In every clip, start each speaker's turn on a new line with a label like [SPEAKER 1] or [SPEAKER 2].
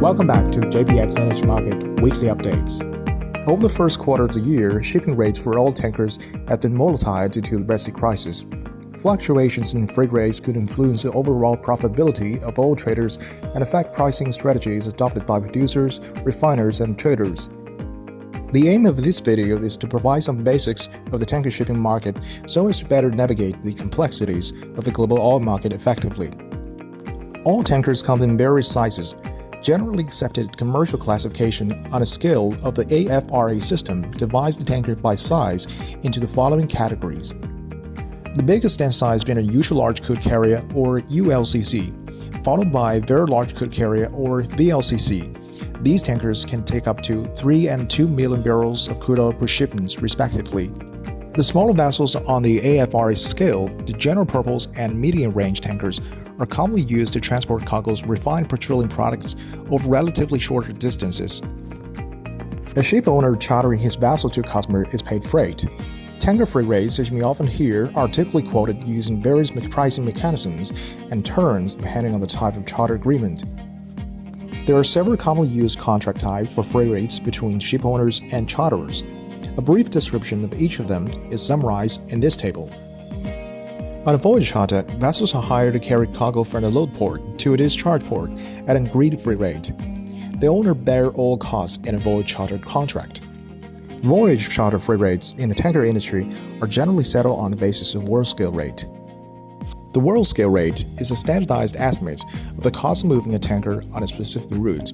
[SPEAKER 1] Welcome back to JPX Energy Market Weekly Updates. Over the first quarter of the year, shipping rates for all tankers have been volatile due to the Red Sea crisis. Fluctuations in freight rates could influence the overall profitability of oil traders and affect pricing strategies adopted by producers, refiners, and traders. The aim of this video is to provide some basics of the tanker shipping market so as to better navigate the complexities of the global oil market effectively. All tankers come in various sizes. Generally accepted commercial classification on a scale of the AFRA system divides the tanker by size into the following categories. The biggest in size being a usual large crude carrier or ULCC, followed by very large crude carrier or VLCC. These tankers can take up to 3 and 2 million barrels of crude oil per shipment respectively. The smaller vessels on the AFRA scale, the general purpose and medium-range tankers, are commonly used to transport cargoes refined petroleum products over relatively shorter distances. A ship owner chartering his vessel to a customer is paid freight. Tanker freight rates, as you may often hear, are typically quoted using various pricing mechanisms and terms depending on the type of charter agreement. There are several commonly used contract types for freight rates between ship owners and charterers. A brief description of each of them is summarized in this table. On a voyage charter, vessels are hired to carry cargo from the load port to a discharge port at an agreed freight rate. The owner bears all costs in a voyage charter contract. Voyage charter freight rates in the tanker industry are generally settled on the basis of world scale rate. The world scale rate is a standardized estimate of the cost of moving a tanker on a specific route.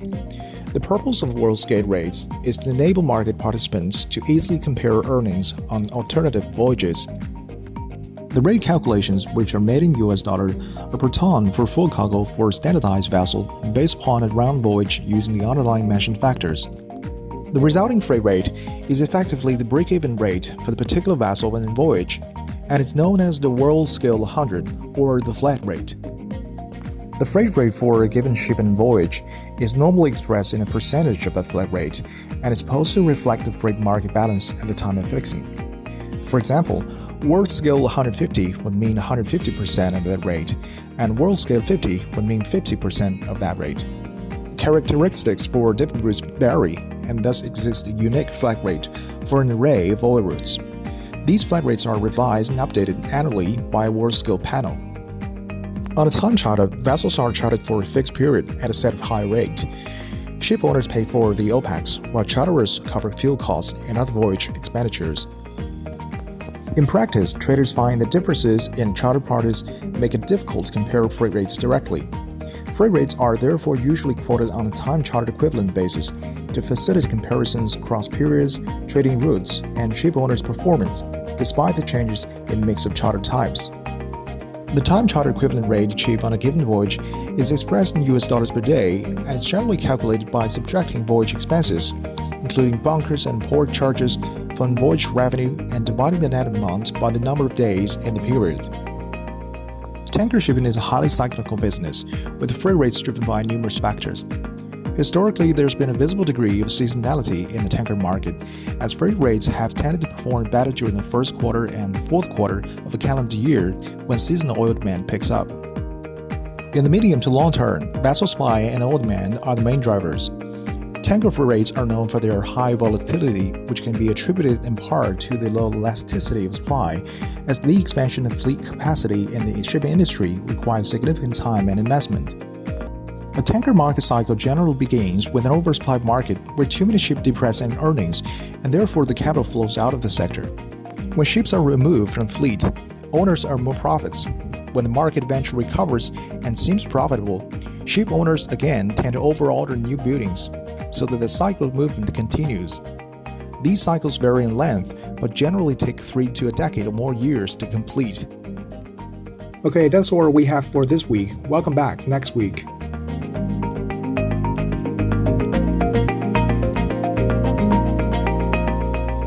[SPEAKER 1] The purpose of world scale rates is to enable market participants to easily compare earnings on alternative voyages. The rate calculations, which are made in US dollar, are per ton for full cargo for a standardized vessel based upon a round voyage using the underlying mentioned factors. The resulting freight rate is effectively the break-even rate for the particular vessel and voyage, and it's known as the world scale 100 or the flat rate. The freight rate for a given ship and voyage is normally expressed in a percentage of that flat rate and is supposed to reflect the freight market balance at the time of fixing. For example, world scale 150 would mean 150% of that rate, and world scale 50 would mean 50% of that rate. Characteristics for different routes vary, and thus exists a unique flat rate for an array of oil routes. These flat rates are revised and updated annually by a world scale panel. On a time charter, vessels are chartered for a fixed period at a set of high rate. Ship owners pay for the OPEX, while charterers cover fuel costs and other voyage expenditures. In practice, traders find that differences in charter parties make it difficult to compare freight rates directly. Freight rates are therefore usually quoted on a time charter equivalent basis to facilitate comparisons across periods, trading routes, and ship owners' performance, despite the changes in mix of charter types. The time charter equivalent rate achieved on a given voyage is expressed in US dollars per day and is generally calculated by subtracting voyage expenses, including bunkers and port charges, from voyage revenue and dividing the net amount by the number of days in the period. Tanker shipping is a highly cyclical business, with the freight rates driven by numerous factors. Historically, there's been a visible degree of seasonality in the tanker market, as freight rates have tended to perform better during the first quarter and the fourth quarter of a calendar year when seasonal oil demand picks up. In the medium to long term, vessel supply and oil demand are the main drivers. Tanker freight rates are known for their high volatility, which can be attributed in part to the low elasticity of supply, as the expansion of fleet capacity in the shipping industry requires significant time and investment. A tanker market cycle generally begins with an oversupplied market where too many ships depress in earnings, and therefore the capital flows out of the sector. When ships are removed from the fleet, owners earn more profits. When the market eventually recovers and seems profitable, ship owners again tend to overorder new buildings, so that the cycle of movement continues. These cycles vary in length, but generally take 3 to a decade or more years to complete. Okay, that's all we have for this week. Welcome back next week.